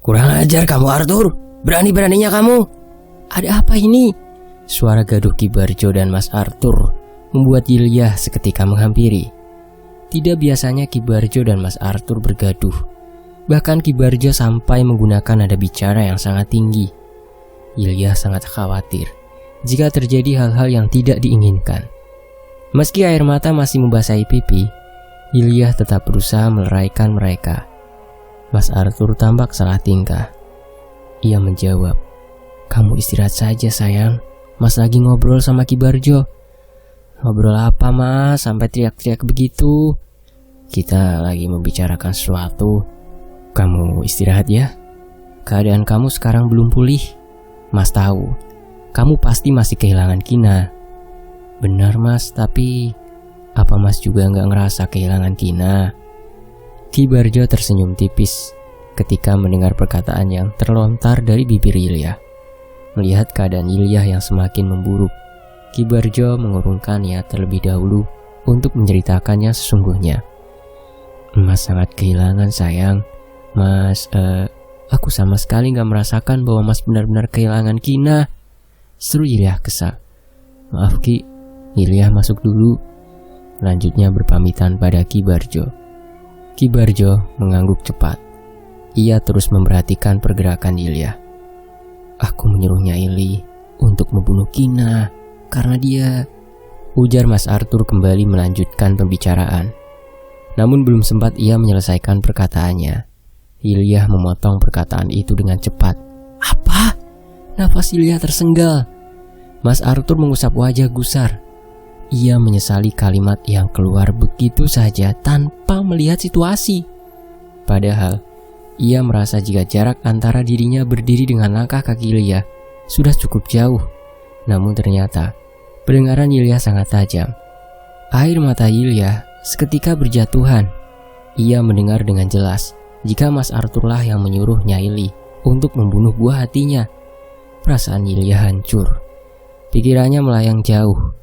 Kurang ajar kamu Arthur, berani-beraninya kamu. Ada apa ini? Suara gaduh Ki Barjo dan Mas Arthur membuat Yilya seketika menghampiri. Tidak biasanya Ki Barjo dan Mas Arthur bergaduh. Bahkan Ki Barjo sampai menggunakan nada bicara yang sangat tinggi. Yilya sangat khawatir jika terjadi hal-hal yang tidak diinginkan. Meski air mata masih membasahi pipi, Yilya tetap berusaha meleraikan mereka. Mas Arthur tampak salah tingkah. Ia menjawab, "Kamu istirahat saja sayang, Mas lagi ngobrol sama Ki Barjo." "Ngobrol apa Mas sampai teriak-teriak begitu? Kita lagi membicarakan sesuatu. Kamu istirahat ya. Keadaan kamu sekarang belum pulih. Mas tahu, kamu pasti masih kehilangan Kina." "Benar Mas, tapi apa Mas juga nggak ngerasa kehilangan Kina?" Ki Barjo tersenyum tipis ketika mendengar perkataan yang terlontar dari bibir Yilya. Melihat keadaan Yilya yang semakin memburuk, Ki Barjo mengurungkan niat terlebih dahulu untuk menceritakannya sesungguhnya. "Mas sangat kehilangan sayang. Mas, aku sama sekali gak merasakan bahwa Mas benar-benar kehilangan Kina," seru Yilya kesal. "Maaf Ki, Yilya masuk dulu," lanjutnya berpamitan pada Ki Barjo. Ki Barjo mengangguk cepat. Ia terus memperhatikan pergerakan Yilya. "Aku menyuruh Nyai Li untuk membunuh Kina karena dia," ujar Mas Arthur kembali melanjutkan pembicaraan. Namun belum sempat ia menyelesaikan perkataannya, Yilya memotong perkataan itu dengan cepat. "Apa?" Nafas Yilya tersenggal. Mas Arthur mengusap wajah gusar. Ia menyesali kalimat yang keluar begitu saja tanpa melihat situasi. Padahal ia merasa jika jarak antara dirinya berdiri dengan langkah kaki Yilya sudah cukup jauh. Namun ternyata pendengaran Yilya sangat tajam. Air mata Yilya seketika berjatuhan. Ia mendengar dengan jelas jika Mas Arthurlah yang menyuruh Nyai Li untuk membunuh buah hatinya. Perasaan Yilya hancur. Pikirannya melayang jauh,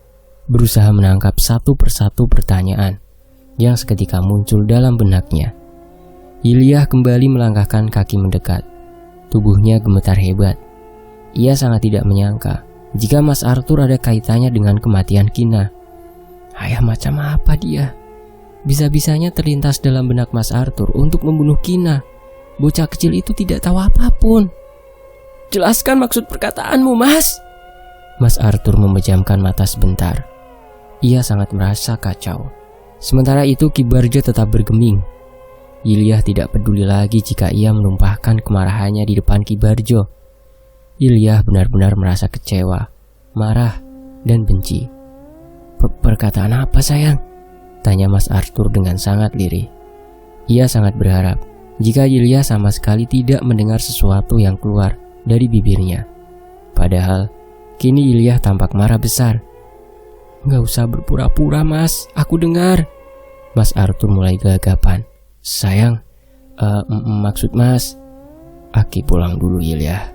berusaha menangkap satu persatu pertanyaan yang seketika muncul dalam benaknya. Yilya kembali melangkahkan kaki mendekat. Tubuhnya gemetar hebat. Ia sangat tidak menyangka jika Mas Arthur ada kaitannya dengan kematian Kina. Ayah macam apa dia? Bisa-bisanya terlintas dalam benak Mas Arthur untuk membunuh Kina. Bocah kecil itu tidak tahu apapun. "Jelaskan maksud perkataanmu, Mas." Mas Arthur memejamkan mata sebentar. Ia sangat merasa kacau. Sementara itu Ki Barjo tetap bergeming. Yilya tidak peduli lagi jika ia menumpahkan kemarahannya di depan Ki Barjo. Yilya benar-benar merasa kecewa, marah, dan benci. Perkataan apa sayang?" tanya Mas Arthur dengan sangat lirih. Ia sangat berharap jika Yilya sama sekali tidak mendengar sesuatu yang keluar dari bibirnya. Padahal kini Yilya tampak marah besar. "Gak usah berpura-pura Mas, aku dengar." Mas Arthur mulai gagapan. "Sayang, maksud Mas..." "Aki pulang dulu Yilya.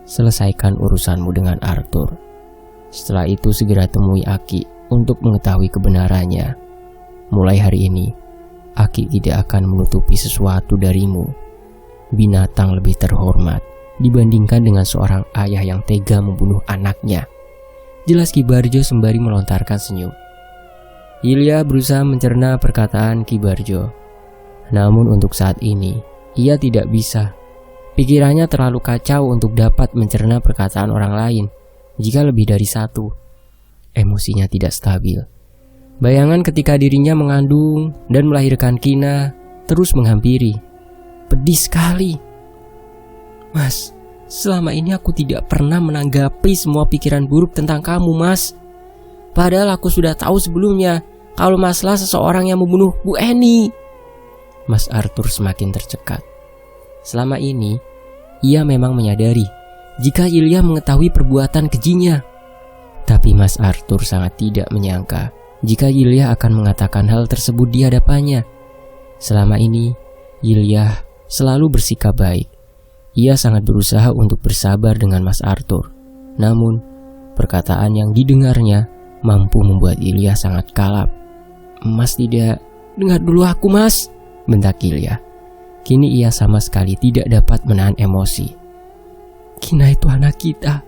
Selesaikan urusanmu dengan Arthur. Setelah itu segera temui Aki untuk mengetahui kebenarannya. Mulai hari ini, Aki tidak akan menutupi sesuatu darimu. Binatang lebih terhormat dibandingkan dengan seorang ayah yang tega membunuh anaknya," jelas Ki Barjo sembari melontarkan senyum. Yilya berusaha mencerna perkataan Ki Barjo. Namun untuk saat ini, ia tidak bisa. Pikirannya terlalu kacau untuk dapat mencerna perkataan orang lain, jika lebih dari satu. Emosinya tidak stabil. Bayangan ketika dirinya mengandung dan melahirkan Kina terus menghampiri. Pedih sekali. "Mas, selama ini aku tidak pernah menanggapi semua pikiran buruk tentang kamu, Mas. Padahal aku sudah tahu sebelumnya kalau Maslah seseorang yang membunuh Bu Eni." Mas Arthur semakin tercekat. Selama ini, ia memang menyadari jika Yilya mengetahui perbuatan kejinya. Tapi Mas Arthur sangat tidak menyangka jika Yilya akan mengatakan hal tersebut di hadapannya. Selama ini, Yilya selalu bersikap baik. Ia sangat berusaha untuk bersabar dengan Mas Arthur. Namun, perkataan yang didengarnya mampu membuat Yilya sangat kalap. "Mas tidak..." "Dengar dulu aku Mas," bentak Yilya. Kini ia sama sekali tidak dapat menahan emosi. Kina itu anak kita.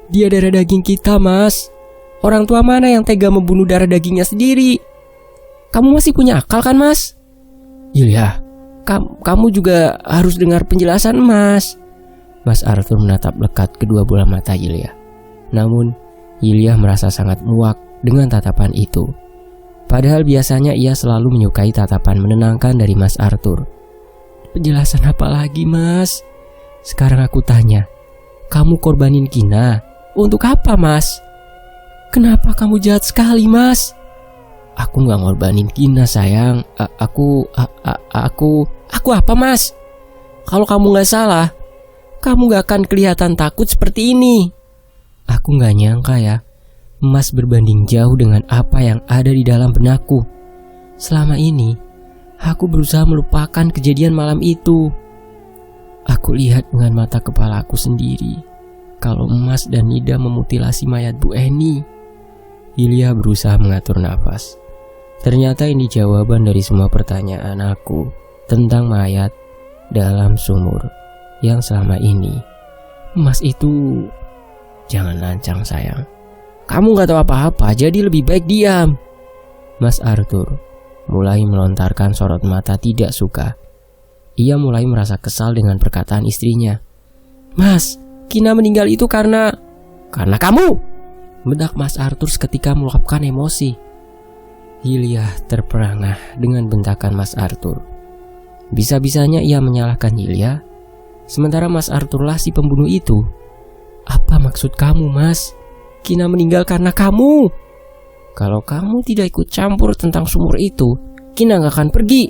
Dia darah daging kita, Mas. Orang tua mana yang tega membunuh darah dagingnya sendiri? Kamu masih punya akal kan, Mas? Yulia, kamu juga harus dengar penjelasan Mas. Mas Arthur menatap lekat kedua bola mata Yulia. Namun, Yulia merasa sangat muak dengan tatapan itu. Padahal biasanya ia selalu menyukai tatapan menenangkan dari Mas Arthur. Penjelasan apa lagi, Mas? Sekarang aku tanya, kamu korbanin Kina untuk apa, Mas? Kenapa kamu jahat sekali, Mas? Aku gak ngorbanin Kina, sayang. Aku apa, Mas? Kalau kamu gak salah, kamu gak akan kelihatan takut seperti ini. Aku gak nyangka ya, Mas berbanding jauh dengan apa yang ada di dalam benakku. Selama ini, aku berusaha melupakan kejadian malam itu. Aku lihat dengan mata kepala aku sendiri kalau Mas dan Nida memutilasi mayat Bu Eni. Yulia berusaha mengatur nafas. Ternyata ini jawaban dari semua pertanyaan aku tentang mayat dalam sumur yang selama ini. Mas itu... Jangan lancang, sayang. Kamu gak tahu apa-apa, jadi lebih baik diam. Mas Arthur mulai melontarkan sorot mata tidak suka. Ia mulai merasa kesal dengan perkataan istrinya. Mas, Kina meninggal itu karena kamu! Bedak Mas Arthur seketika meluapkan emosi. Yulia terperangah dengan bentakan Mas Arthur. Bisa-bisanya ia menyalahkan Yulia, sementara Mas Arthurlah si pembunuh itu. Apa maksud kamu, Mas? Kina meninggal karena kamu. Kalau kamu tidak ikut campur tentang sumur itu, Kina gak akan pergi.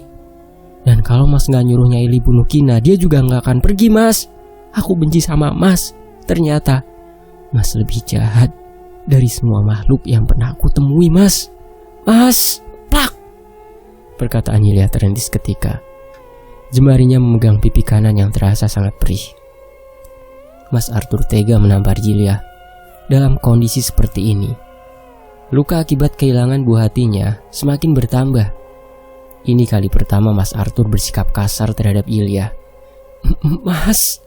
Dan kalau Mas gak nyuruh Nyai Li bunuh Kina, dia juga gak akan pergi, Mas. Aku benci sama Mas. Ternyata Mas lebih jahat dari semua makhluk yang pernah aku temui, Mas. Mas, plak! Perkataan Yulia terhenti seketika. Jemarinya memegang pipi kanan yang terasa sangat perih. Mas Arthur tega menampar Yulia dalam kondisi seperti ini. Luka akibat kehilangan buah hatinya semakin bertambah. Ini kali pertama Mas Arthur bersikap kasar terhadap Yulia. Mas,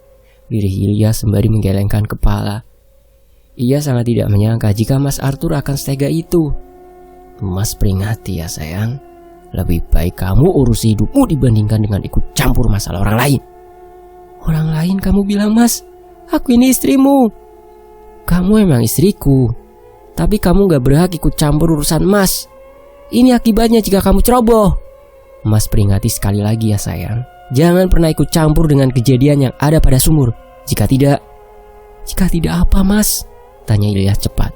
lirih Yulia sembari menggelengkan kepala. Ia sangat tidak menyangka jika Mas Arthur akan setega itu. Mas peringati ya, sayang. Lebih baik kamu urusi hidupmu dibandingkan dengan ikut campur masalah orang lain. Orang lain kamu bilang, Mas? Aku ini istrimu. Kamu emang istriku, tapi kamu gak berhak ikut campur urusan Mas. Ini akibatnya jika kamu ceroboh. Mas peringati sekali lagi ya, sayang. Jangan pernah ikut campur dengan kejadian yang ada pada sumur. Jika tidak apa, Mas? Tanya Yulia cepat.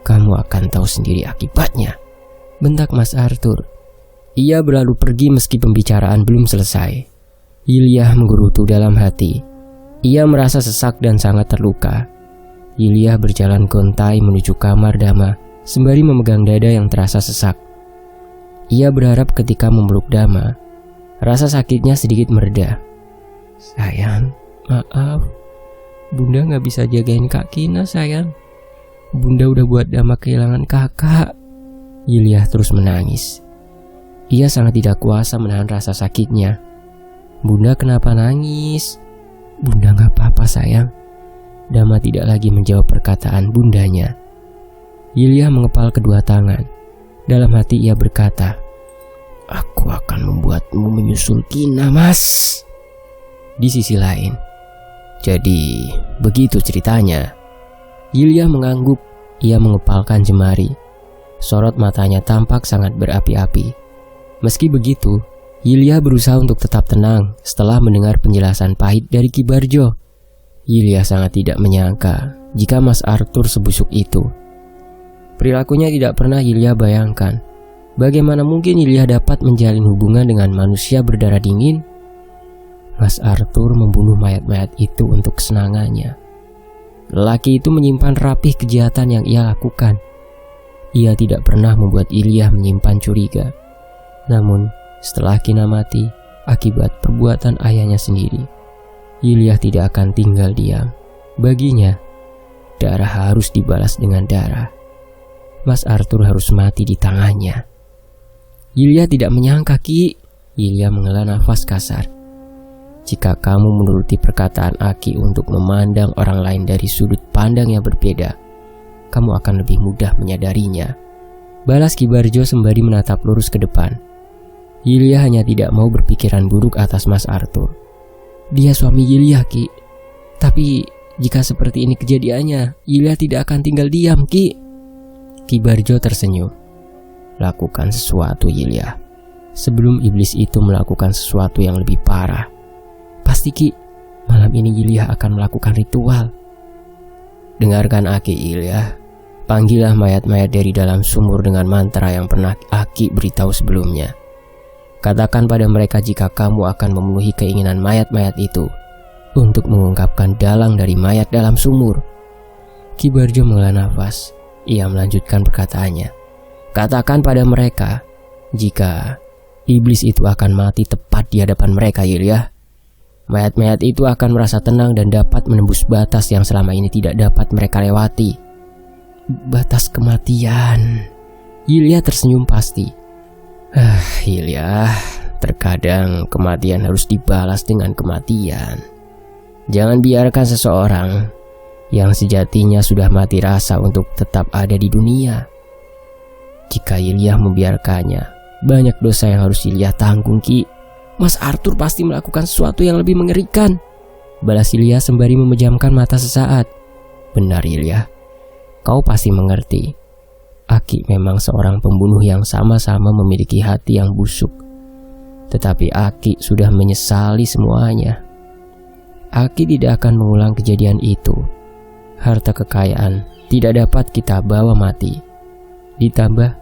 Kamu akan tahu sendiri akibatnya, bentak Mas Arthur. Ia berlalu pergi meski pembicaraan belum selesai. Yulia menggerutu dalam hati. Ia merasa sesak dan sangat terluka. Yulia berjalan gontai menuju kamar Dama sembari memegang dada yang terasa sesak. Ia berharap ketika memeluk Dama, rasa sakitnya sedikit mereda. Sayang, maaf. Bunda gak bisa jagain Kak Kina, sayang. Bunda udah buat Dama kehilangan kakak. Yulia terus menangis. Ia sangat tidak kuasa menahan rasa sakitnya. Bunda kenapa nangis? Bunda gak apa-apa, sayang. Dama tidak lagi menjawab perkataan bundanya. Yulia mengepal kedua tangan. Dalam hati ia berkata, aku akan membuatmu menyusul Kina, Mas. Di sisi lain, jadi begitu ceritanya. Yulia mengangguk. Ia mengepalkan jemari. Sorot matanya tampak sangat berapi-api. Meski begitu, Yulia berusaha untuk tetap tenang setelah mendengar penjelasan pahit dari Ki Barjo. Yulia sangat tidak menyangka jika Mas Arthur sebusuk itu. Perilakunya tidak pernah Yulia bayangkan. Bagaimana mungkin Yulia dapat menjalin hubungan dengan manusia berdarah dingin? Mas Arthur membunuh mayat-mayat itu untuk kesenangannya. Lelaki itu menyimpan rapih kejahatan yang ia lakukan. Ia tidak pernah membuat Yulia menyimpan curiga. Namun, setelah Kina mati akibat perbuatan ayahnya sendiri, Yulia tidak akan tinggal diam. Baginya, darah harus dibalas dengan darah. Mas Arthur harus mati di tangannya. Yulia tidak menyangka, Ki, Yilya menghela nafas kasar. Jika kamu menuruti perkataan Aki untuk memandang orang lain dari sudut pandang yang berbeda, kamu akan lebih mudah menyadarinya. Balas Ki Barjo sembari menatap lurus ke depan. Yilya hanya tidak mau berpikiran buruk atas Mas Arthur. Dia suami Yilya, Ki. Tapi jika seperti ini kejadiannya, Yilya tidak akan tinggal diam, Ki. Ki Barjo tersenyum. Lakukan sesuatu, Yilya, sebelum iblis itu melakukan sesuatu yang lebih parah. Pasti, Ki, malam ini Yilya akan melakukan ritual. Dengarkan Aki, Yilya. Panggillah mayat-mayat dari dalam sumur dengan mantra yang pernah Aki beritahu sebelumnya. Katakan pada mereka jika kamu akan memenuhi keinginan mayat-mayat itu untuk mengungkapkan dalang dari mayat dalam sumur. Ki Barjo menghela nafas. Ia melanjutkan perkataannya. Katakan pada mereka jika iblis itu akan mati tepat di hadapan mereka, Yilya. Mayat-mayat itu akan merasa tenang dan dapat menembus batas yang selama ini tidak dapat mereka lewati. Batas kematian. Yilya tersenyum pasti. Yilya, terkadang kematian harus dibalas dengan kematian. Jangan biarkan seseorang yang sejatinya sudah mati rasa untuk tetap ada di dunia. Jika Yilya membiarkannya, banyak dosa yang harus Yilya tanggung, Ki. Mas Arthur pasti melakukan sesuatu yang lebih mengerikan. Balas Yilya sembari memejamkan mata sesaat. Benar, Yilya, kau pasti mengerti. Aki memang seorang pembunuh yang sama-sama memiliki hati yang busuk. Tetapi Aki sudah menyesali semuanya. Aki tidak akan mengulang kejadian itu. Harta kekayaan tidak dapat kita bawa mati. Ditambah,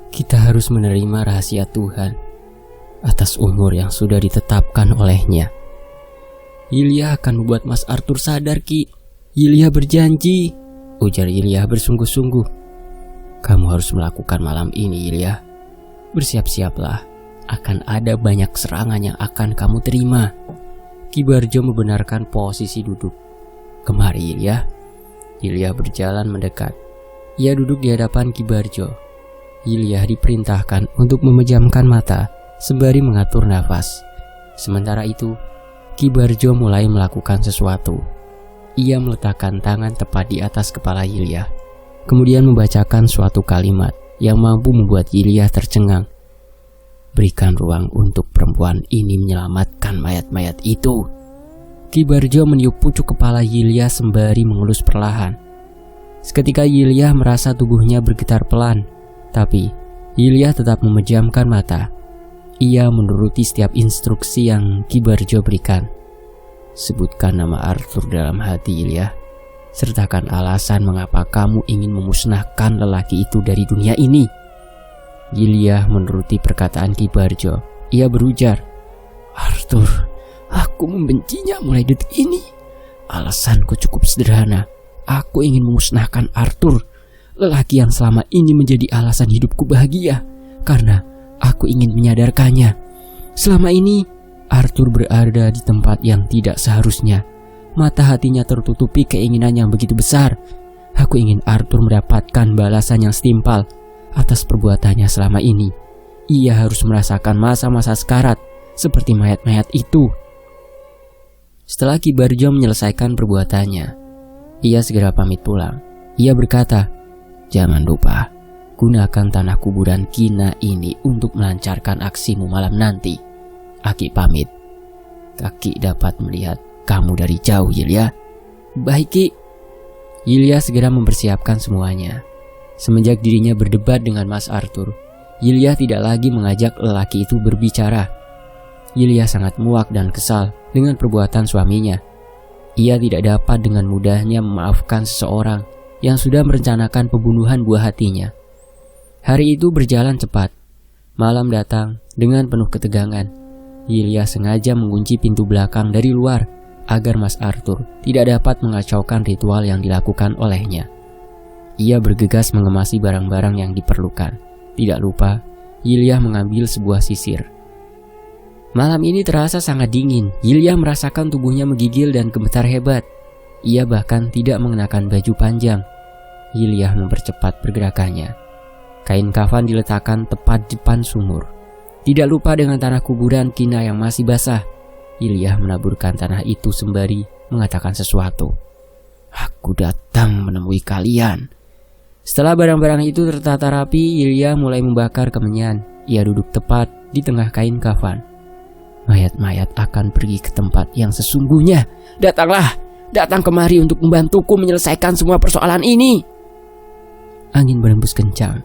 kita harus menerima rahasia Tuhan atas umur yang sudah ditetapkan olehnya. Yilya akan membuat Mas Arthur sadar, Ki. Yilya berjanji, ujar Yilya bersungguh-sungguh. Kamu harus melakukan malam ini, Yilya. Bersiap-siaplah, akan ada banyak serangan yang akan kamu terima. Ki Barjo membenarkan posisi duduk. Kemari, Yilya. Yilya berjalan mendekat. Ia duduk di hadapan Ki Barjo. Yilya diperintahkan untuk memejamkan mata sembari mengatur nafas. Sementara itu, Ki Barjo mulai melakukan sesuatu. Ia meletakkan tangan tepat di atas kepala Yilya, kemudian membacakan suatu kalimat yang mampu membuat Yilya tercengang. Berikan ruang untuk perempuan ini menyelamatkan mayat-mayat itu. Ki Barjo meniup pucuk kepala Yilya sembari mengelus perlahan. Seketika Yilya merasa tubuhnya bergetar pelan, tapi Yilya tetap memejamkan mata. Ia menuruti setiap instruksi yang Ki Barjo berikan. Sebutkan nama Arthur dalam hati, Yilya. Sertakan alasan mengapa kamu ingin memusnahkan lelaki itu dari dunia ini. Yilya menuruti perkataan Ki Barjo. Ia berujar, Arthur, aku membencinya mulai detik ini. Alasanku cukup sederhana. Aku ingin memusnahkan Arthur, lelaki yang selama ini menjadi alasan hidupku bahagia, karena aku ingin menyadarkannya. Selama ini, Arthur berada di tempat yang tidak seharusnya. Mata hatinya tertutupi keinginan yang begitu besar. Aku ingin Arthur mendapatkan balasan yang setimpal atas perbuatannya selama ini. Ia harus merasakan masa-masa sekarat seperti mayat-mayat itu. Setelah Ki Barjo menyelesaikan perbuatannya, ia segera pamit pulang. Ia berkata, jangan lupa, gunakan tanah kuburan Kina ini untuk melancarkan aksimu malam nanti. Aki pamit. Kaki dapat melihat kamu dari jauh, Yilya. Baik, Ki. Yilya segera mempersiapkan semuanya. Semenjak dirinya berdebat dengan Mas Arthur, Yilya tidak lagi mengajak lelaki itu berbicara. Yilya sangat muak dan kesal dengan perbuatan suaminya. Ia tidak dapat dengan mudahnya memaafkan seseorang yang sudah merencanakan pembunuhan buah hatinya. Hari itu berjalan cepat. Malam datang dengan penuh ketegangan. Yilya sengaja mengunci pintu belakang dari luar agar Mas Arthur tidak dapat mengacaukan ritual yang dilakukan olehnya. Ia bergegas mengemasi barang-barang yang diperlukan. Tidak lupa, Yilya mengambil sebuah sisir. Malam ini terasa sangat dingin. Yilya merasakan tubuhnya menggigil dan gemetar hebat. Ia bahkan tidak mengenakan baju panjang. Yilya mempercepat pergerakannya. Kain kafan diletakkan tepat depan sumur. Tidak lupa dengan tanah kuburan Kina yang masih basah. Ilya menaburkan tanah itu sembari mengatakan sesuatu. Aku datang menemui kalian. Setelah barang-barang itu tertata rapi, Ilya mulai membakar kemenyan. Ia duduk tepat di tengah kain kafan. Mayat-mayat akan pergi ke tempat yang sesungguhnya. Datanglah, datang kemari untuk membantuku menyelesaikan semua persoalan ini. Angin berembus kencang.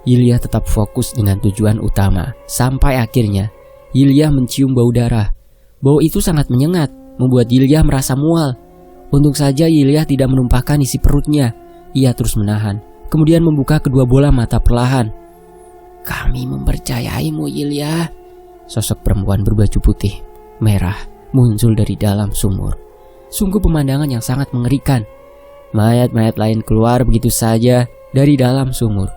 Ilya tetap fokus dengan tujuan utama. Sampai akhirnya Ilya mencium bau darah. Bau itu sangat menyengat, membuat Ilya merasa mual. Untung saja Ilya tidak menumpahkan isi perutnya. Ia terus menahan, kemudian membuka kedua bola mata perlahan. Kami mempercayaimu, Ilya. Sosok perempuan berbaju putih, merah, muncul dari dalam sumur. Sungguh pemandangan yang sangat mengerikan. Mayat-mayat lain keluar begitu saja dari dalam sumur.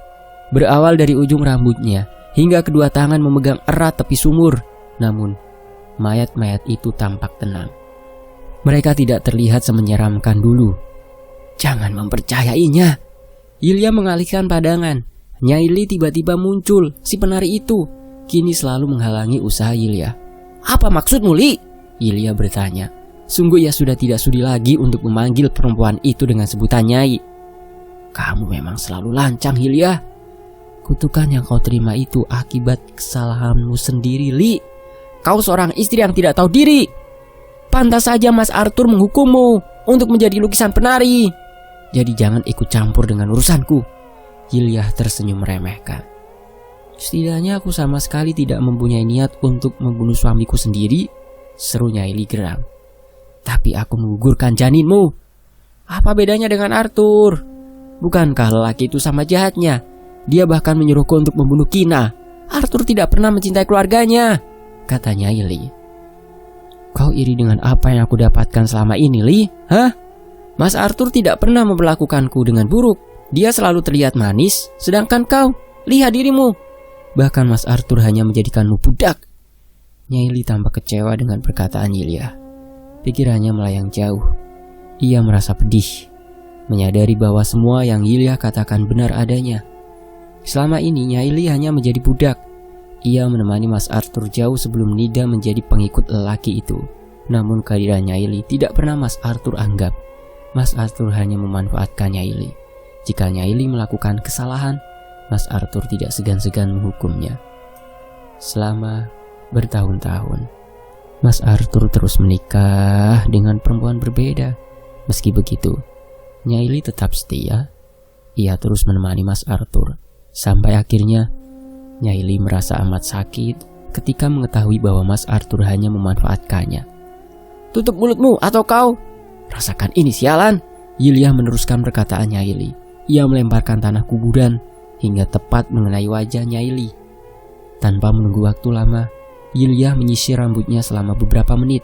Berawal dari ujung rambutnya, hingga kedua tangan memegang erat tepi sumur. Namun, mayat-mayat itu tampak tenang. Mereka tidak terlihat semenyeramkan dulu. Jangan mempercayainya. Ilya mengalihkan pandangan. Nyai Li tiba-tiba muncul, si penari itu. Kini selalu menghalangi usaha Ilya. Apa maksudmu, Li? Ilya bertanya. Sungguh ia sudah tidak sudi lagi untuk memanggil perempuan itu dengan sebutan Nyai. Kamu memang selalu lancang, Ilya. Kutukan yang kau terima itu akibat kesalahanmu sendiri, Li. Kau seorang istri yang tidak tahu diri. Pantas saja Mas Arthur menghukummu untuk menjadi lukisan penari. Jadi jangan ikut campur dengan urusanku. Ilya tersenyum meremehkan. Setidaknya aku sama sekali tidak mempunyai niat untuk membunuh suamiku sendiri, serunya Nyai Li geram. Tapi aku menggugurkan janinmu. Apa bedanya dengan Arthur? Bukankah lelaki itu sama jahatnya? Dia bahkan menyuruhku untuk membunuh Kina. Arthur tidak pernah mencintai keluarganya, kata Nyai Li. Kau iri dengan apa yang aku dapatkan selama ini, Li? Hah? Mas Arthur tidak pernah memperlakukanku dengan buruk. Dia selalu terlihat manis, sedangkan kau, lihat dirimu. Bahkan Mas Arthur hanya menjadikanmu budak. Nyai Li tampak kecewa dengan perkataan Ilya. Pikirannya melayang jauh. Ia merasa pedih, menyadari bahwa semua yang Ilya katakan benar adanya. Selama ini Nyai Li hanya menjadi budak. Ia menemani Mas Arthur jauh sebelum Nida menjadi pengikut lelaki itu. Namun kehadiran Nyai Li tidak pernah Mas Arthur anggap. Mas Arthur hanya memanfaatkan Nyai Li. Jika Nyai Li melakukan kesalahan, Mas Arthur tidak segan-segan menghukumnya. Selama bertahun-tahun, Mas Arthur terus menikah dengan perempuan berbeda. Meski begitu, Nyai Li tetap setia. Ia terus menemani Mas Arthur. Sampai akhirnya Nyai Li merasa amat sakit ketika mengetahui bahwa Mas Arthur hanya memanfaatkannya. Tutup mulutmu atau kau rasakan ini, sialan. Ilya meneruskan perkataan Nyai Li. Ia melemparkan tanah kuburan hingga tepat mengenai wajah Nyai Li. Tanpa menunggu waktu lama, Ilya menyisir rambutnya selama beberapa menit.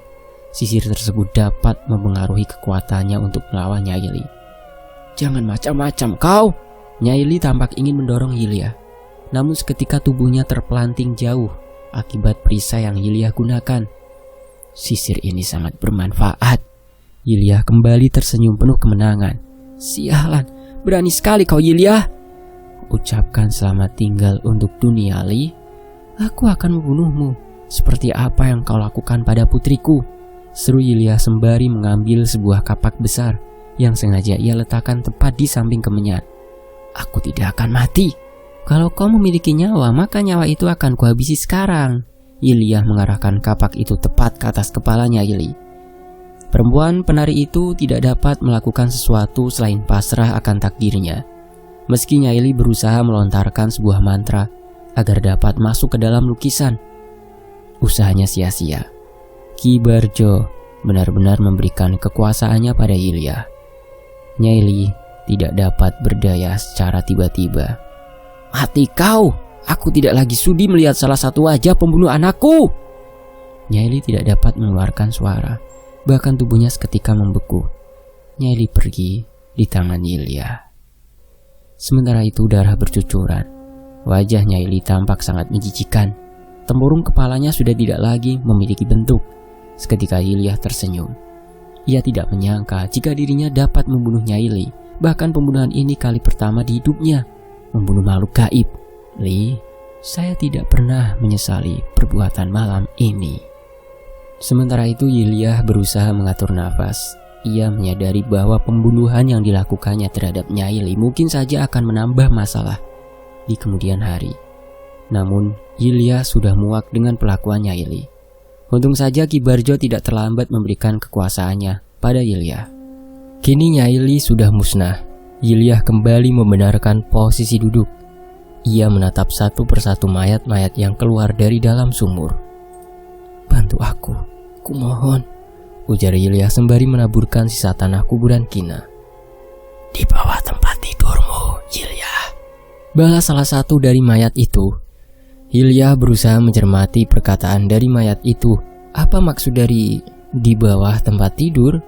Sisir tersebut dapat mempengaruhi kekuatannya untuk melawan Nyai Li. Jangan macam-macam kau. Nyai Li tampak ingin mendorong Ilya. Namun seketika tubuhnya terpelanting jauh akibat perisai yang Ilya gunakan. Sisir ini sangat bermanfaat. Ilya kembali tersenyum penuh kemenangan. Sialan, berani sekali kau, Ilya. Ucapkan selamat tinggal untuk dunia, Li. Aku akan membunuhmu seperti apa yang kau lakukan pada putriku, seru Ilya sembari mengambil sebuah kapak besar yang sengaja ia letakkan tepat di samping kemenyan. Aku tidak akan mati. Kalau kau memiliki nyawa, maka nyawa itu akan kuhabisi sekarang. Ilya mengarahkan kapak itu tepat ke atas kepalanya Ili. Perempuan penari itu tidak dapat melakukan sesuatu selain pasrah akan takdirnya. Meski Nyai berusaha melontarkan sebuah mantra agar dapat masuk ke dalam lukisan, usahanya sia-sia. Ki Barjo benar-benar memberikan kekuasaannya pada Ilya. Nyai tidak dapat berdaya secara tiba-tiba. Mati kau! Aku tidak lagi sudi melihat salah satu wajah pembunuh anakku. Nyai tidak dapat mengeluarkan suara, bahkan tubuhnya seketika membeku. Nyai pergi di tangan Ilya. Sementara itu darah bercucuran. Wajah Nyai tampak sangat menjijikan. Tempurung kepalanya sudah tidak lagi memiliki bentuk. Seketika Ilya tersenyum. Ia tidak menyangka jika dirinya dapat membunuh Nyai. Bahkan pembunuhan ini kali pertama di hidupnya. Membunuh makhluk gaib. Li, Saya tidak pernah menyesali perbuatan malam ini. Sementara itu Yulia berusaha mengatur nafas. Ia menyadari bahwa pembunuhan yang dilakukannya terhadap Nyai Li mungkin saja akan menambah masalah di kemudian hari. Namun Yulia sudah muak dengan perlakuan Nyai Li. Untung saja Ki Barjo tidak terlambat memberikan kekuasaannya pada Yulia. Kini Nyai Li sudah musnah. Yulia kembali membenarkan posisi duduk. Ia menatap satu persatu mayat-mayat yang keluar dari dalam sumur. "Bantu aku, kumohon," ujar Yulia sembari menaburkan sisa tanah kuburan Kina. "Di bawah tempat tidurmu, Yulia," balas salah satu dari mayat itu. Yulia berusaha mencermati perkataan dari mayat itu. Apa maksud dari di bawah tempat tidur?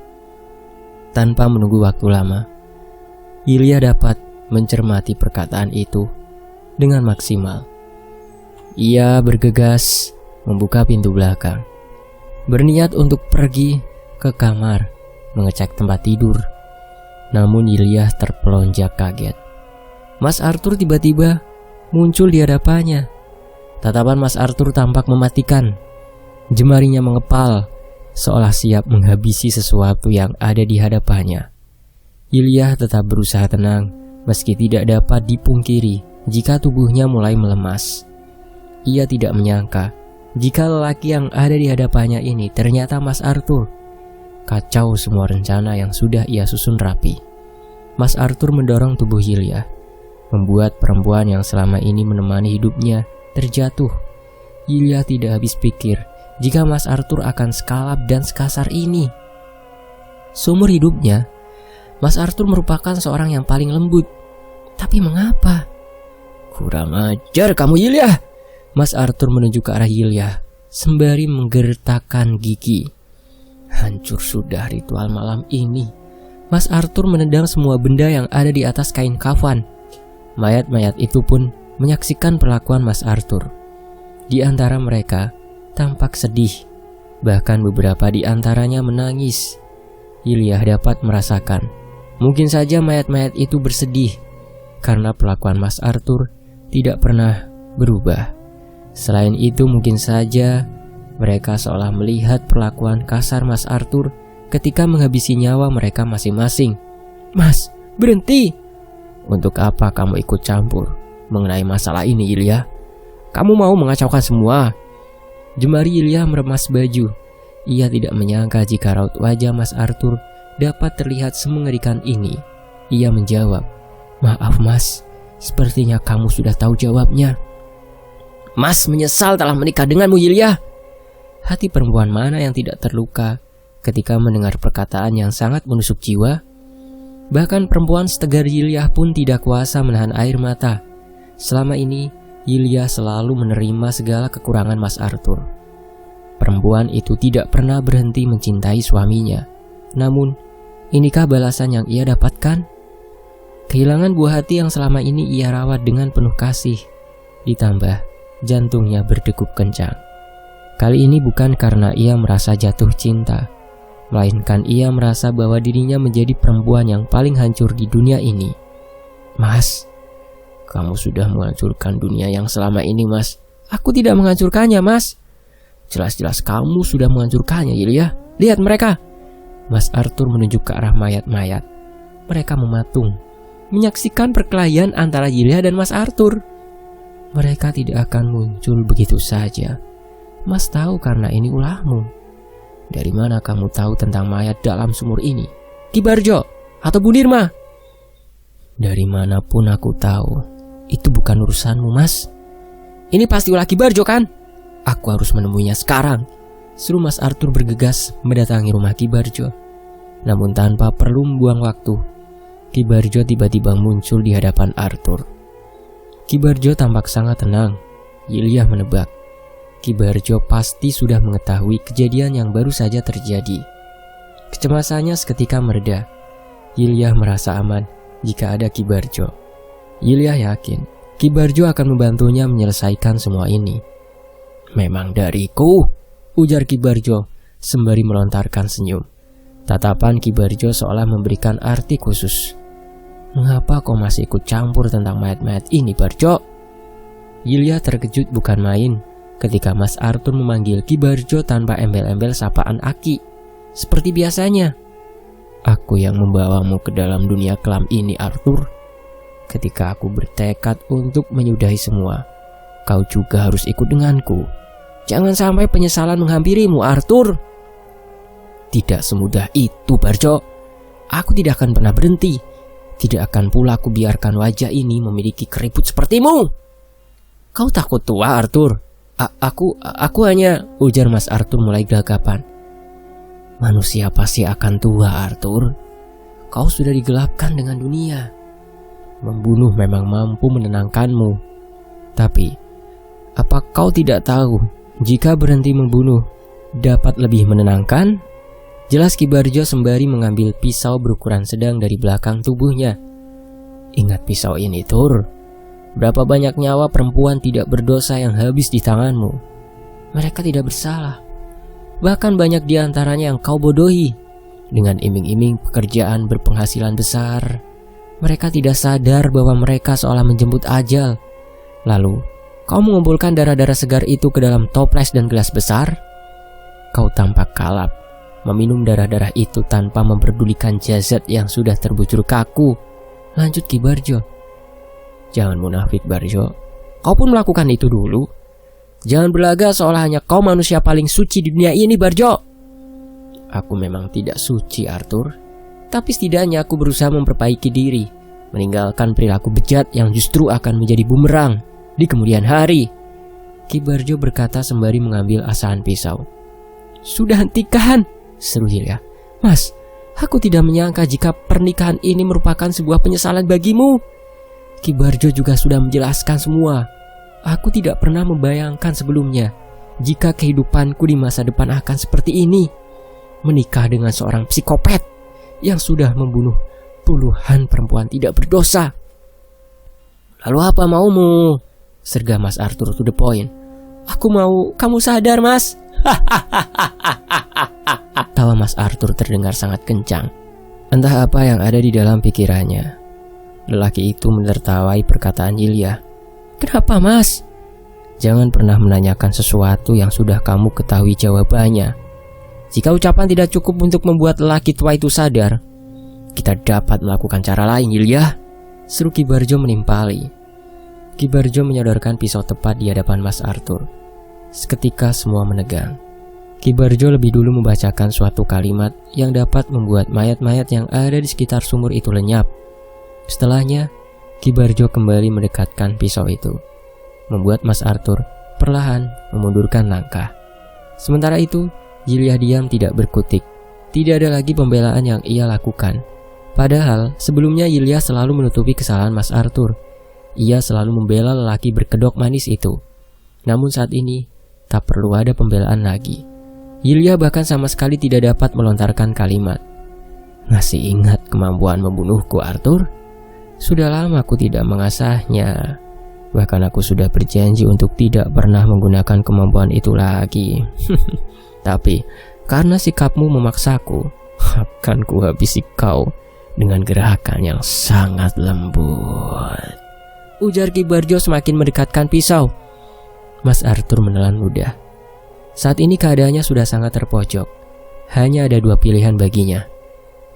Tanpa menunggu waktu lama, Yulia dapat mencermati perkataan itu dengan maksimal. Ia bergegas membuka pintu belakang, berniat untuk pergi ke kamar mengecek tempat tidur. Namun Yulia terpelonjak kaget. Mas Arthur tiba-tiba muncul di hadapannya. Tatapan Mas Arthur tampak mematikan. Jemarinya mengepal, seolah siap menghabisi sesuatu yang ada di hadapannya. Yulia tetap berusaha tenang, meski tidak dapat dipungkiri jika tubuhnya mulai melemas. Ia tidak menyangka jika lelaki yang ada di hadapannya ini ternyata Mas Arthur. Kacau semua rencana yang sudah ia susun rapi. Mas Arthur mendorong tubuh Yulia, membuat perempuan yang selama ini menemani hidupnya terjatuh. Yulia tidak habis pikir jika Mas Arthur akan sekalap dan sekasar ini. Seumur hidupnya, Mas Arthur merupakan seorang yang paling lembut. Tapi mengapa? "Kurang ajar kamu, Yulia!" Mas Arthur menuju ke arah Yulia sembari menggertakkan gigi. Hancur sudah ritual malam ini. Mas Arthur menendang semua benda yang ada di atas kain kafan. Mayat-mayat itu pun menyaksikan perlakuan Mas Arthur. Di antara mereka tampak sedih, bahkan beberapa di antaranya menangis. Yulia dapat merasakan, mungkin saja mayat-mayat itu bersedih karena perlakuan Mas Arthur tidak pernah berubah. Selain itu, mungkin saja mereka seolah melihat perlakuan kasar Mas Arthur ketika menghabisi nyawa mereka masing-masing. "Mas, berhenti!" "Untuk apa kamu ikut campur mengenai masalah ini, Yulia? Kamu mau mengacaukan semua." Jemari Yulia meremas baju. Ia tidak menyangka jika raut wajah Mas Arthur dapat terlihat semengerikan ini. Ia menjawab, "Maaf Mas, sepertinya kamu sudah tahu jawabnya." "Mas menyesal telah menikah denganmu, Yulia." Hati perempuan mana yang tidak terluka ketika mendengar perkataan yang sangat menusuk jiwa? Bahkan perempuan setegar Yulia pun tidak kuasa menahan air mata. Selama ini Yulia selalu menerima segala kekurangan Mas Arthur. Perempuan itu tidak pernah berhenti mencintai suaminya. Namun, inikah balasan yang ia dapatkan? Kehilangan buah hati yang selama ini ia rawat dengan penuh kasih. Ditambah, jantungnya berdegup kencang. Kali ini bukan karena ia merasa jatuh cinta, melainkan ia merasa bahwa dirinya menjadi perempuan yang paling hancur di dunia ini. "Mas, kamu sudah menghancurkan dunia yang selama ini, Mas." "Aku tidak menghancurkannya, Mas." "Jelas-jelas kamu sudah menghancurkannya, Yulia. Lihat mereka." Mas Arthur menunjuk ke arah mayat-mayat. Mereka mematung, menyaksikan perkelahian antara Yulia dan Mas Arthur. "Mereka tidak akan muncul begitu saja. Mas tahu karena ini ulahmu." "Dari mana kamu tahu tentang mayat dalam sumur ini? Ki Barjo atau Bu Nirma?" "Dari manapun aku tahu. Itu bukan urusanmu, Mas." "Ini pasti ulah Ki Barjo kan? Aku harus menemuinya sekarang." Seru Mas Arthur bergegas mendatangi rumah Ki Barjo. Namun tanpa perlu membuang waktu, Ki Barjo tiba-tiba muncul di hadapan Arthur. Ki Barjo tampak sangat tenang. Yulia menebak, Ki Barjo pasti sudah mengetahui kejadian yang baru saja terjadi. Kecemasannya seketika mereda. Yulia merasa aman jika ada Ki Barjo. Yulia yakin Ki Barjo akan membantunya menyelesaikan semua ini. "Memang dariku," ujar Ki Barjo sembari melontarkan senyum. Tatapan Ki Barjo seolah memberikan arti khusus. "Mengapa kau masih ikut campur tentang mayat-mayat ini, Barjo?" Yilya terkejut bukan main ketika Mas Arthur memanggil Ki Barjo tanpa embel-embel sapaan Aki. Seperti biasanya, "Aku yang membawamu ke dalam dunia kelam ini, Arthur. Ketika aku bertekad untuk menyudahi semua, kau juga harus ikut denganku. Jangan sampai penyesalan menghampirimu, Arthur." "Tidak semudah itu, Barjo. Aku tidak akan pernah berhenti. Tidak akan pula aku biarkan wajah ini memiliki keriput sepertimu." "Kau takut tua, Arthur?" Aku hanya," ujar Mas Arthur mulai gelagapan. "Manusia pasti akan tua, Arthur. Kau sudah digelapkan dengan dunia. Membunuh memang mampu menenangkanmu. Tapi, apa kau tidak tahu jika berhenti membunuh dapat lebih menenangkan?" Jelas Ki Barjo sembari mengambil pisau berukuran sedang dari belakang tubuhnya. "Ingat pisau ini, Tur. Berapa banyak nyawa perempuan tidak berdosa yang habis di tanganmu. Mereka tidak bersalah. Bahkan banyak di antaranya yang kau bodohi. Dengan iming-iming pekerjaan berpenghasilan besar, mereka tidak sadar bahwa mereka seolah menjemput ajal. Lalu, kau mengumpulkan darah-darah segar itu ke dalam toples dan gelas besar. Kau tampak kalap, meminum darah-darah itu tanpa memperdulikan jasad yang sudah terbujur kaku." Lanjut Ki Barjo. "Jangan munafik, Barjo. Kau pun melakukan itu dulu. Jangan berlagak seolah hanya kau manusia paling suci di dunia ini, Barjo." "Aku memang tidak suci, Arthur. Tapi setidaknya aku berusaha memperbaiki diri, meninggalkan perilaku bejat yang justru akan menjadi bumerang di kemudian hari." Ki Barjo berkata sembari mengambil asahan pisau. "Sudah hentikan," seru Yilya. "Mas, aku tidak menyangka jika pernikahan ini merupakan sebuah penyesalan bagimu. Ki Barjo juga sudah menjelaskan semua. Aku tidak pernah membayangkan sebelumnya jika kehidupanku di masa depan akan seperti ini. Menikah dengan seorang psikopat yang sudah membunuh puluhan perempuan tidak berdosa." "Lalu apa maumu?" serga Mas Arthur to the point. "Aku mau kamu sadar, Mas." Tawa Mas Arthur terdengar sangat kencang. Entah apa yang ada di dalam pikirannya. Lelaki itu menertawai perkataan Yilya. "Kenapa, Mas?" "Jangan pernah menanyakan sesuatu yang sudah kamu ketahui jawabannya. Jika ucapan tidak cukup untuk membuat lelaki tua itu sadar, kita dapat melakukan cara lain, Yilya," seru Ki Barjo menimpali. Ki Barjo menyodorkan pisau tepat di hadapan Mas Arthur. Seketika semua menegang. Ki Barjo lebih dulu membacakan suatu kalimat yang dapat membuat mayat-mayat yang ada di sekitar sumur itu lenyap. Setelahnya, Ki Barjo kembali mendekatkan pisau itu, membuat Mas Arthur perlahan memundurkan langkah. Sementara itu, Yilya diam tidak berkutik. Tidak ada lagi pembelaan yang ia lakukan. Padahal sebelumnya Yilya selalu menutupi kesalahan Mas Arthur. Ia selalu membela lelaki berkedok manis itu. Namun saat ini tak perlu ada pembelaan lagi. Yilya bahkan sama sekali tidak dapat melontarkan kalimat. "Masih ingat kemampuan membunuhku, Arthur? Sudah lama aku tidak mengasahnya. Bahkan aku sudah berjanji untuk tidak pernah menggunakan kemampuan itu lagi. Tapi karena sikapmu memaksaku, akan kuhabisi kau dengan gerakan yang sangat lembut," ujar Ki Barjo semakin mendekatkan pisau. Mas Arthur menelan ludah. Saat ini keadaannya sudah sangat terpojok. Hanya ada dua pilihan baginya: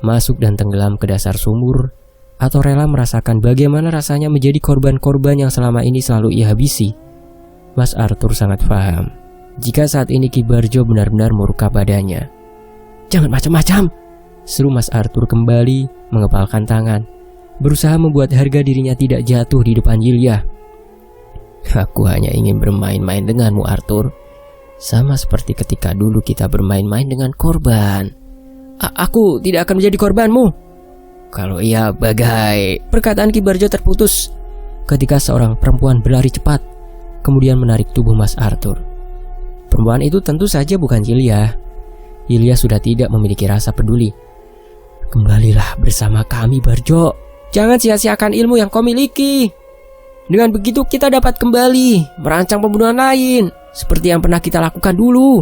masuk dan tenggelam ke dasar sumur, atau rela merasakan bagaimana rasanya menjadi korban-korban yang selama ini selalu ia habisi. Mas Arthur sangat paham jika saat ini Ki Barjo benar-benar murka padanya. "Jangan macam-macam," seru Mas Arthur kembali mengepalkan tangan, berusaha membuat harga dirinya tidak jatuh di depan Yilya. "Aku hanya ingin bermain-main denganmu, Arthur. Sama seperti ketika dulu kita bermain-main dengan korban." Aku tidak akan menjadi korbanmu." "Kalau iya, bagai..." Perkataan Ki Barjo terputus ketika seorang perempuan berlari cepat, kemudian menarik tubuh Mas Arthur. Perempuan itu tentu saja bukan Yilya. Yilya sudah tidak memiliki rasa peduli. "Kembalilah bersama kami, Barjo. Jangan sia-siakan ilmu yang kau miliki. Dengan begitu kita dapat kembali merancang pembunuhan lain, seperti yang pernah kita lakukan dulu."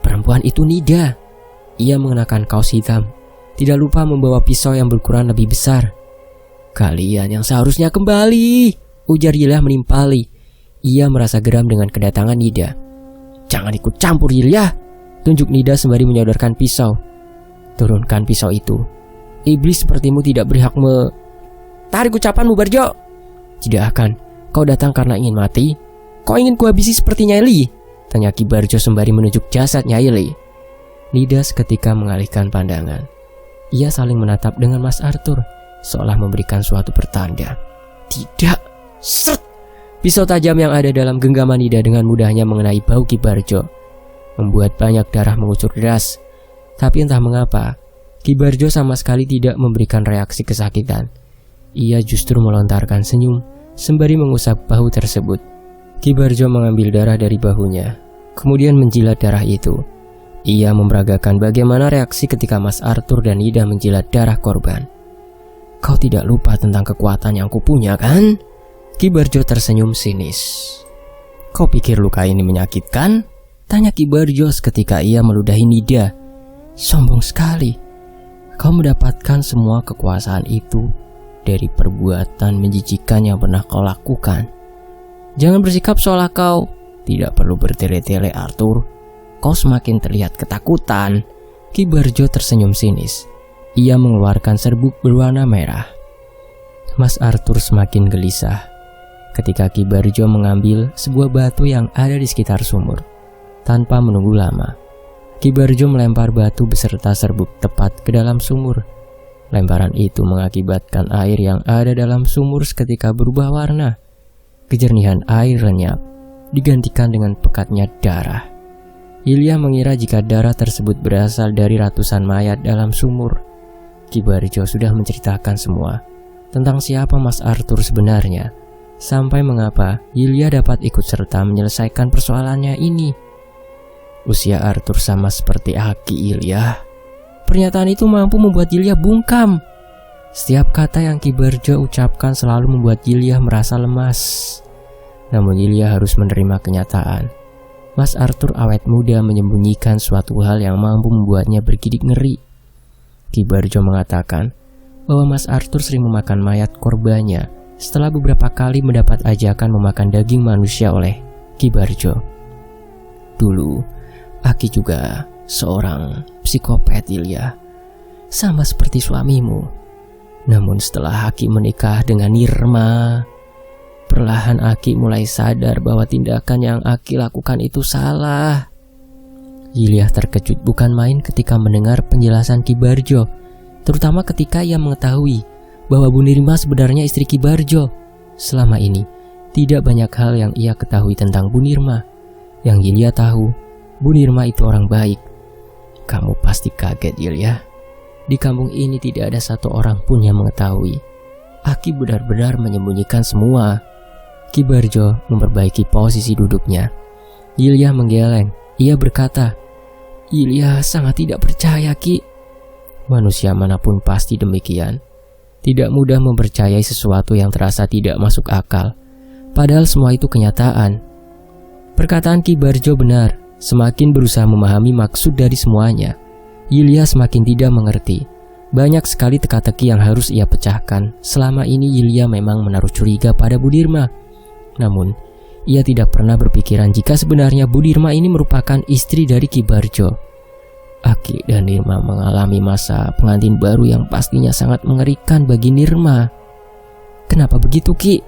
Perempuan itu Nida. Ia mengenakan kaos hitam, tidak lupa membawa pisau yang berukuran lebih besar. "Kalian yang seharusnya kembali," ujar Yilya menimpali. Ia merasa geram dengan kedatangan Nida. "Jangan ikut campur, Yilya," tunjuk Nida sembari menyodorkan pisau. "Turunkan pisau itu. Iblis sepertimu tidak berhak Tarik ucapanmu, Barjo." "Tidak akan. Kau datang karena ingin mati? Kau ingin kuhabisi seperti Nyai Li?" tanya Ki Barjo sembari menunjuk jasad Nyai Li. Nida seketika mengalihkan pandangan. Ia saling menatap dengan Mas Arthur, seolah memberikan suatu pertanda. "Tidak!" Sret! Pisau tajam yang ada dalam genggaman Nida dengan mudahnya mengenai bahu Ki Barjo, membuat banyak darah mengucur deras. Tapi entah mengapa, Ki Barjo sama sekali tidak memberikan reaksi kesakitan. Ia justru melontarkan senyum sembari mengusap bahu tersebut. Ki Barjo mengambil darah dari bahunya, kemudian menjilat darah itu. Ia memperagakan bagaimana reaksi ketika Mas Arthur dan Nida menjilat darah korban. "Kau tidak lupa tentang kekuatan yang kupunya, kan?" Ki Barjo tersenyum sinis. "Kau pikir luka ini menyakitkan?" tanya Ki Barjo ketika ia meludahi Nida. "Sombong sekali. Kau mendapatkan semua kekuasaan itu dari perbuatan menjijikan yang pernah kau lakukan. Jangan bersikap seolah kau..." "Tidak perlu bertele-tele, Arthur. Kau semakin terlihat ketakutan." Ki Barjo tersenyum sinis. Ia mengeluarkan serbuk berwarna merah. Mas Arthur semakin gelisah ketika Ki Barjo mengambil sebuah batu yang ada di sekitar sumur. Tanpa menunggu lama, Ki Barjo melempar batu beserta serbuk tepat ke dalam sumur. Lemparan itu mengakibatkan air yang ada dalam sumur seketika berubah warna. Kejernihan air lenyap, digantikan dengan pekatnya darah. Yilya mengira jika darah tersebut berasal dari ratusan mayat dalam sumur. Ki Barjo sudah menceritakan semua tentang siapa Mas Arthur sebenarnya, sampai mengapa Yilya dapat ikut serta menyelesaikan persoalannya ini. Usia Arthur sama seperti Aki Yilya. Pernyataan itu mampu membuat Yilya bungkam. Setiap kata yang Ki Barjo ucapkan selalu membuat Yilya merasa lemas. Namun Yilya harus menerima kenyataan. Mas Arthur awet muda menyembunyikan suatu hal yang mampu membuatnya bergidik ngeri. Ki Barjo mengatakan bahwa Mas Arthur sering memakan mayat korbannya setelah beberapa kali mendapat ajakan memakan daging manusia oleh Ki Barjo. Dulu, Aki juga seorang psikopat, Yilya, sama seperti suamimu. Namun setelah Aki menikah dengan Nirma, perlahan Aki mulai sadar bahwa tindakan yang Aki lakukan itu salah. Yilya terkejut bukan main ketika mendengar penjelasan Ki Barjo, terutama ketika ia mengetahui bahwa Bu Nirma sebenarnya istri Ki Barjo. Selama ini, tidak banyak hal yang ia ketahui tentang Bu Nirma. Yang Yilya tahu, Bu Nirma itu orang baik. Kamu pasti kaget, Yilya. Di kampung ini tidak ada satu orang pun yang mengetahui. Aki benar-benar menyembunyikan semua. Ki Barjo memperbaiki posisi duduknya. Yilya menggeleng. Ia berkata, "Yilya sangat tidak percaya, Ki." Manusia manapun pasti demikian. Tidak mudah mempercayai sesuatu yang terasa tidak masuk akal, padahal semua itu kenyataan. Perkataan Ki Barjo benar. Semakin berusaha memahami maksud dari semuanya, Yilya semakin tidak mengerti. Banyak sekali teka-teki yang harus ia pecahkan. Selama ini Yilya memang menaruh curiga pada Bu Nirma. Namun, ia tidak pernah berpikiran jika sebenarnya Bu Nirma ini merupakan istri dari Ki Barjo. Aki dan Nirma mengalami masa pengantin baru yang pastinya sangat mengerikan bagi Nirma. Kenapa begitu, Ki?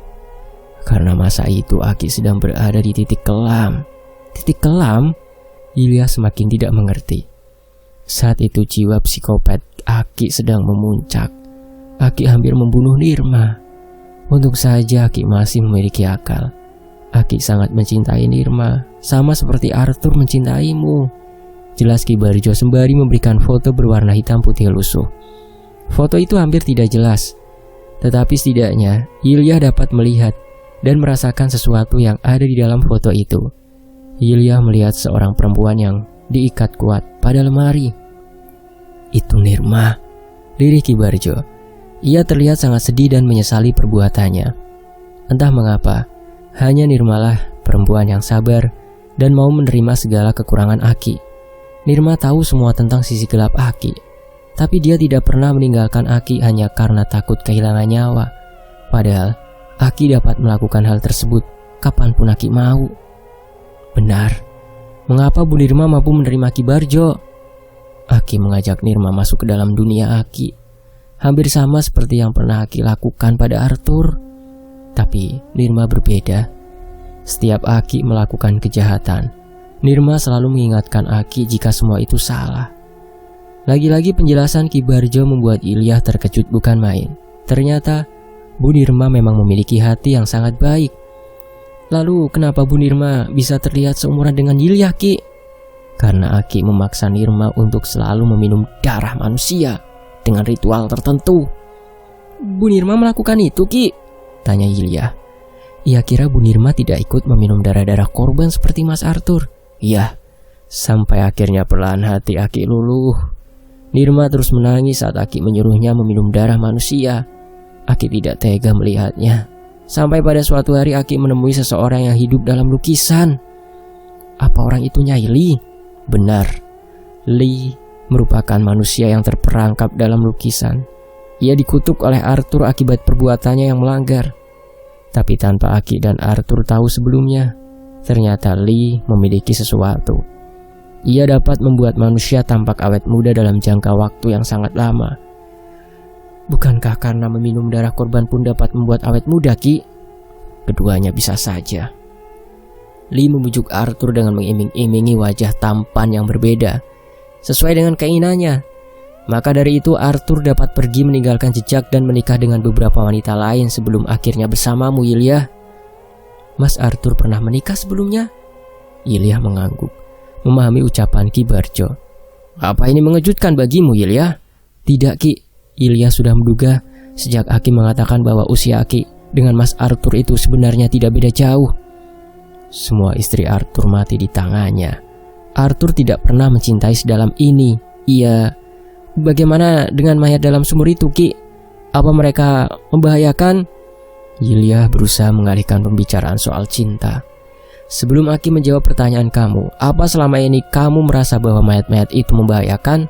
Karena masa itu Aki sedang berada di titik kelam. Titik kelam? Yilya semakin tidak mengerti. Saat itu jiwa psikopat Aki sedang memuncak. Aki hampir membunuh Nirma. Untung saja Aki masih memiliki akal. Aki sangat mencintai Nirma, sama seperti Arthur mencintaimu. Jelas Ki Barjo sembari memberikan foto berwarna hitam putih lusuh. Foto itu hampir tidak jelas, tetapi setidaknya Yilya dapat melihat dan merasakan sesuatu yang ada di dalam foto itu. Yilya melihat seorang perempuan yang diikat kuat pada lemari. Itu Nirma, lirih Ki Barjo. Ia terlihat sangat sedih dan menyesali perbuatannya. Entah mengapa, hanya Nirmalah perempuan yang sabar dan mau menerima segala kekurangan Aki. Nirma tahu semua tentang sisi gelap Aki, tapi dia tidak pernah meninggalkan Aki hanya karena takut kehilangan nyawa. Padahal Aki dapat melakukan hal tersebut kapanpun Aki mau. Benar. Mengapa Bu Nirma mampu menerima Ki Barjo? Aki mengajak Nirma masuk ke dalam dunia Aki. Hampir sama seperti yang pernah Aki lakukan pada Arthur. Tapi Nirma berbeda. Setiap Aki melakukan kejahatan, Nirma selalu mengingatkan Aki jika semua itu salah. Lagi-lagi penjelasan Ki Barjo membuat Ilya terkejut bukan main. Ternyata Bu Nirma memang memiliki hati yang sangat baik. Lalu kenapa Bu Nirma bisa terlihat seumuran dengan Ilya, Ki? Karena Aki memaksa Nirma untuk selalu meminum darah manusia dengan ritual tertentu. Bu Nirma melakukan itu, Ki? Tanya Ilya. Ia kira Bu Nirma tidak ikut meminum darah-darah korban seperti Mas Arthur. Iya, sampai akhirnya perlahan hati Aki luluh. Nirma terus menangis saat Aki menyuruhnya meminum darah manusia. Aki tidak tega melihatnya. Sampai pada suatu hari Aki menemui seseorang yang hidup dalam lukisan. Apa orang itu Nyai Li? Benar, Li merupakan manusia yang terperangkap dalam lukisan. Ia dikutuk oleh Arthur akibat perbuatannya yang melanggar. Tapi tanpa Aki dan Arthur tahu sebelumnya, ternyata Li memiliki sesuatu. Ia dapat membuat manusia tampak awet muda dalam jangka waktu yang sangat lama. Bukankah karena meminum darah korban pun dapat membuat awet muda, Ki? Keduanya bisa saja. Li membujuk Arthur dengan mengiming-imingi wajah tampan yang berbeda, sesuai dengan keinginannya. Maka dari itu Arthur dapat pergi meninggalkan jejak dan menikah dengan beberapa wanita lain sebelum akhirnya bersamamu, Ilya. Mas Arthur pernah menikah sebelumnya? Ilya mengangguk, memahami ucapan Ki Barjo. Apa ini mengejutkan bagimu, Ilya? Tidak, Ki. Ilya sudah menduga sejak Aki mengatakan bahwa usia Aki dengan Mas Arthur itu sebenarnya tidak beda jauh. Semua istri Arthur mati di tangannya. Arthur tidak pernah mencintai sedalam ini. Bagaimana dengan mayat dalam sumur itu, Ki? Apa mereka membahayakan? Ilya berusaha mengalihkan pembicaraan soal cinta. Sebelum Aki menjawab pertanyaan kamu, apa selama ini kamu merasa bahwa mayat-mayat itu membahayakan?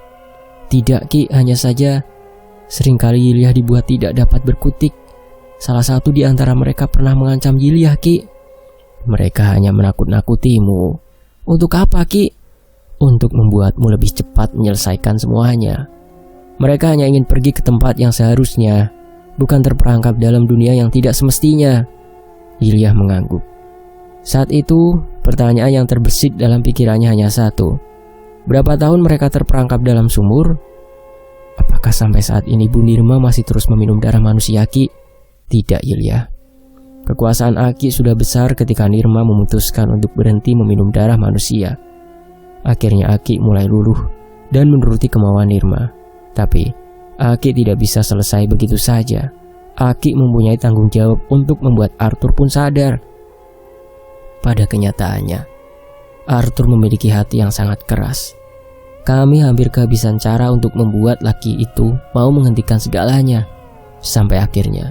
Tidak, Ki, hanya saja seringkali Ilya dibuat tidak dapat berkutik. Salah satu di antara mereka pernah mengancam Ilya, Ki. Mereka hanya menakut-nakutimu. Untuk apa, Ki? Untuk membuatmu lebih cepat menyelesaikan semuanya. Mereka hanya ingin pergi ke tempat yang seharusnya, bukan terperangkap dalam dunia yang tidak semestinya. Ilya mengangguk. Saat itu, pertanyaan yang terbesit dalam pikirannya hanya satu. Berapa tahun mereka terperangkap dalam sumur? Apakah sampai saat ini Bu Nirma masih terus meminum darah manusia, Ki? Tidak, Ilya. Kekuasaan Aki sudah besar ketika Nirma memutuskan untuk berhenti meminum darah manusia. Akhirnya Aki mulai luluh dan menuruti kemauan Nirma. Tapi Aki tidak bisa selesai begitu saja. Aki mempunyai tanggung jawab untuk membuat Arthur pun sadar. Pada kenyataannya, Arthur memiliki hati yang sangat keras. Kami hampir kehabisan cara untuk membuat laki itu mau menghentikan segalanya. Sampai akhirnya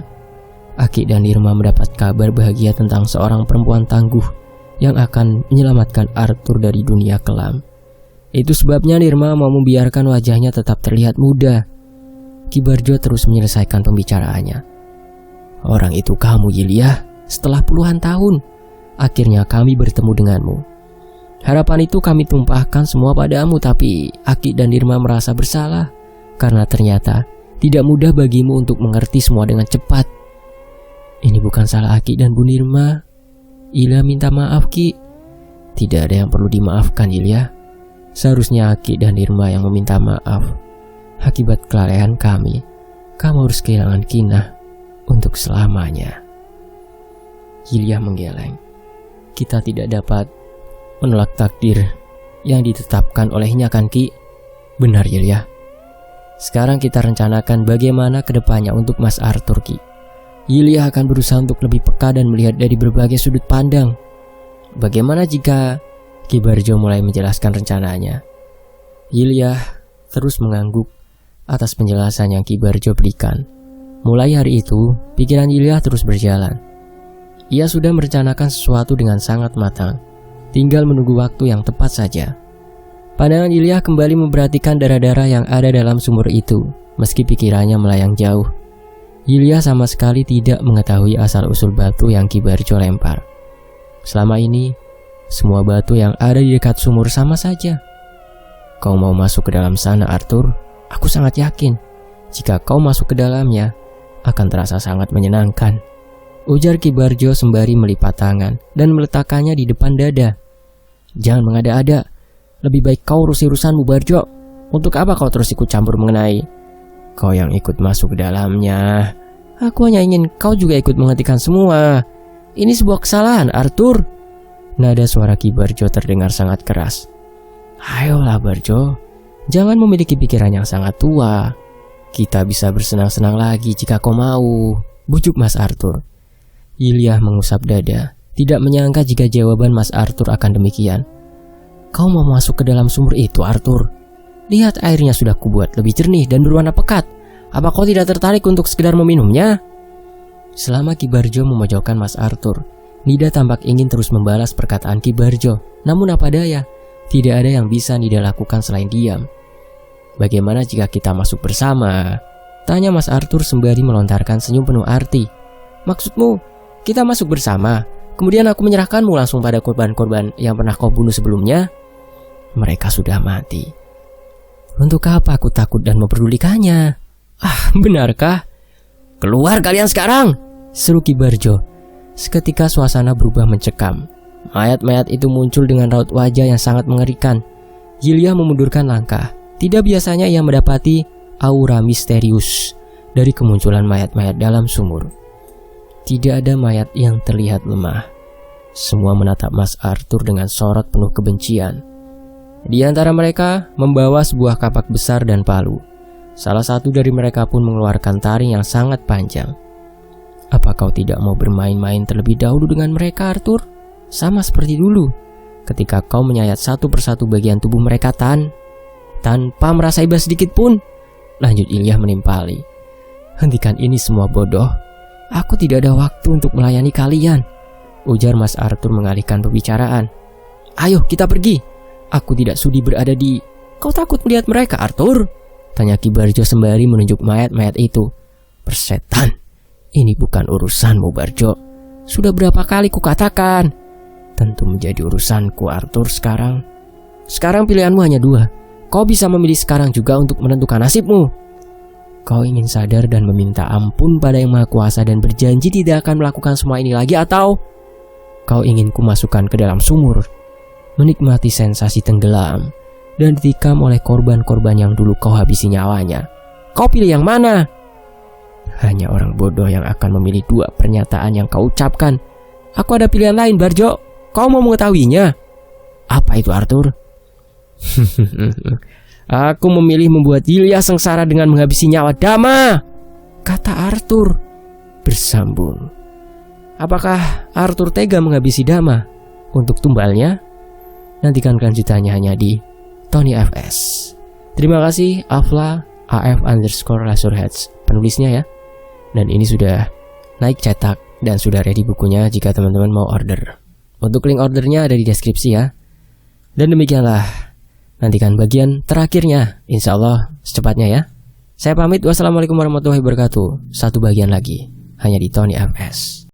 Aki dan Nirma mendapat kabar bahagia tentang seorang perempuan tangguh yang akan menyelamatkan Arthur dari dunia kelam. Itu sebabnya Nirma mau membiarkan wajahnya tetap terlihat muda. Ki Barjo terus menyelesaikan pembicaraannya. Orang itu kamu, Ilya. Setelah puluhan tahun, akhirnya kami bertemu denganmu. Harapan itu kami tumpahkan semua padamu, tapi Aki dan Nirma merasa bersalah karena ternyata tidak mudah bagimu untuk mengerti semua dengan cepat. Ini bukan salah Aki dan Bu Nirma. Ilya minta maaf, Ki. Tidak ada yang perlu dimaafkan, Ilya. Seharusnya Aki dan Nirma yang meminta maaf. Akibat kelalaian kami, kamu harus kehilangan Kinah untuk selamanya. Ilya menggeleng. Kita tidak dapat menolak takdir yang ditetapkan olehnya, kan, Ki? Benar, Ilya. Sekarang kita rencanakan bagaimana kedepannya untuk Mas Arthur, Ki. Ilya akan berusaha untuk lebih peka dan melihat dari berbagai sudut pandang. Bagaimana jika Ki Barjo mulai menjelaskan rencananya? Ilya terus mengangguk atas penjelasan yang Ki Barjo berikan. Mulai hari itu, pikiran Ilya terus berjalan. Ia sudah merencanakan sesuatu dengan sangat matang. Tinggal menunggu waktu yang tepat saja. Pandangan Ilya kembali memperhatikan darah-darah yang ada dalam sumur itu, meski pikirannya melayang jauh. Ilya sama sekali tidak mengetahui asal-usul batu yang Ki Barjo lempar. Selama ini, semua batu yang ada di dekat sumur sama saja. Kau mau masuk ke dalam sana, Arthur? Aku sangat yakin, jika kau masuk ke dalamnya, akan terasa sangat menyenangkan. Ujar Ki Barjo sembari melipat tangan dan meletakkannya di depan dada. Jangan mengada-ada. Lebih baik kau urusi urusanmu, Barjo. Untuk apa kau terus ikut campur mengenai? Kau yang ikut masuk ke dalamnya. Aku hanya ingin kau juga ikut menghentikan semua. Ini sebuah kesalahan, Arthur. Nada suara Ki Barjo terdengar sangat keras. Ayolah, Barjo. Jangan memiliki pikiran yang sangat tua. Kita bisa bersenang-senang lagi jika kau mau, bujuk Mas Arthur. Ilyah mengusap dada, tidak menyangka jika jawaban Mas Arthur akan demikian. Kau mau masuk ke dalam sumur itu, Arthur? Lihat, airnya sudah kubuat lebih jernih dan berwarna pekat. Apa kau tidak tertarik untuk sekedar meminumnya? Selama Ki Barjo memojokkan Mas Arthur, Nida tampak ingin terus membalas perkataan Ki Barjo. Namun apa daya, tidak ada yang bisa Nida lakukan selain diam. Bagaimana jika kita masuk bersama? Tanya Mas Arthur sembari melontarkan senyum penuh arti. Maksudmu, kita masuk bersama, kemudian aku menyerahkanmu langsung pada korban-korban yang pernah kau bunuh sebelumnya? Mereka sudah mati. Untuk apa aku takut dan memperdulikannya? Benarkah? Keluar kalian sekarang! Seru Ki Barjo. Seketika suasana berubah mencekam. Mayat-mayat itu muncul dengan raut wajah yang sangat mengerikan. Ilyah memundurkan langkah. Tidak biasanya ia mendapati aura misterius dari kemunculan mayat-mayat dalam sumur. Tidak ada mayat yang terlihat lemah. Semua menatap Mas Arthur dengan sorot penuh kebencian. Di antara mereka membawa sebuah kapak besar dan palu. Salah satu dari mereka pun mengeluarkan taring yang sangat panjang. Apa kau tidak mau bermain-main terlebih dahulu dengan mereka, Arthur? Sama seperti dulu, ketika kau menyayat satu persatu bagian tubuh mereka tanpa merasa iba sedikit pun. Lanjut Ilyah menimpali. Hentikan ini semua, bodoh. Aku tidak ada waktu untuk melayani kalian, ujar Mas Arthur mengalihkan pembicaraan. Ayo kita pergi. Aku tidak sudi berada di... Kau takut melihat mereka, Arthur? Tanya Ki Barjo sembari menunjuk mayat-mayat itu. Persetan, ini bukan urusanmu, Barjo. Sudah berapa kali kukatakan. Tentu menjadi urusanku, Arthur, sekarang. Sekarang pilihanmu hanya dua. Kau bisa memilih sekarang juga untuk menentukan nasibmu. Kau ingin sadar dan meminta ampun pada Yang Maha Kuasa dan berjanji tidak akan melakukan semua ini lagi, atau kau ingin kumasukkan ke dalam sumur, menikmati sensasi tenggelam dan ditikam oleh korban-korban yang dulu kau habisi nyawanya? Kau pilih yang mana? Hanya orang bodoh yang akan memilih dua pernyataan yang kau ucapkan. Aku ada pilihan lain, Barjo. Kau mau mengetahuinya? Apa itu, Arthur? Aku memilih membuat Ilyah sengsara dengan menghabisi nyawa Dama, kata Arthur bersambung. Apakah Arthur tega menghabisi Dama untuk tumbalnya? Nantikan kelanjutannya hanya di Tony FS. Terima kasih Afla AF_Lasurheads penulisnya ya. Dan ini sudah naik cetak dan sudah ready bukunya jika teman-teman mau order. Untuk link ordernya ada di deskripsi ya. Dan demikianlah, nantikan bagian terakhirnya, insya Allah secepatnya ya. Saya pamit, wassalamualaikum warahmatullahi wabarakatuh. Satu bagian lagi, hanya di Tony FS.